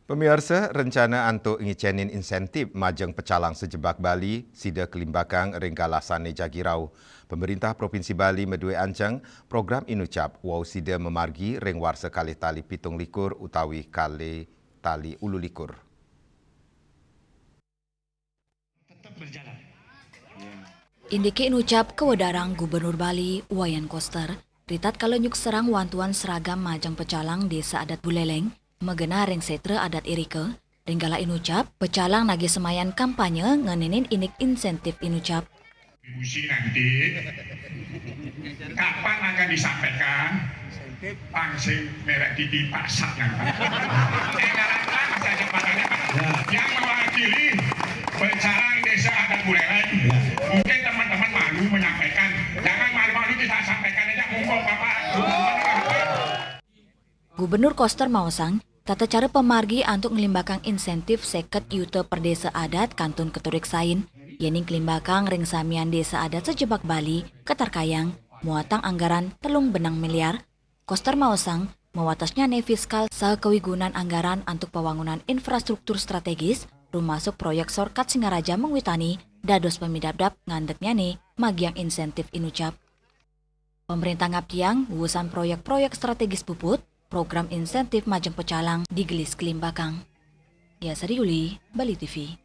Pemirsa, rencana untuk ngicenin insentif majeng pecalang sejebak Bali, sida kelimbakang ringkalasane jagirau. Pemerintah Provinsi Bali medue ancang program inucap wow sida memargi ring warsa kalih tali pitung likur utawi kalih tali ulu likur. Indiki inucap kewedarang Gubernur Bali, Wayan Koster, ritat kalau nyuk serang wantuan seragam majang pecalang desa adat Buleleng, megena ring setre adat Irike, ringgala inucap, pecalang nage semayan kampanye ngenenin inik insentif inucap. Distribusi nanti, kapan akan disampaikan? Langsung merek di pasar nanti. Yang mewakili pecalang desa adat Buleleng, mungkin teman-teman malu menyampaikan. Jangan malu-malu kita sampaikan aja, mumpung Bapak. Gubernur Koster Mausang, tata cara pemargi untuk ngelimbakang insentif seket yuta per desa adat kantun Keturik Sain, yening kelimbakang ring samian desa adat sejebak Bali, Ketarkayang, muatang anggaran 3 benang miliar. Koster Mausang, mewatasnya fiskal saha kewigunan anggaran untuk pembangunan infrastruktur strategis, termasuk proyek Sorkat Singaraja mengwitani, dados pemidabdap ngandeknya magiang insentif inucap. Pemerintah ngaptiang wusan proyek-proyek strategis puput, program insentif majeng pecalang di Gelis Kelimbakang. Ya Sariuli, Bali TV.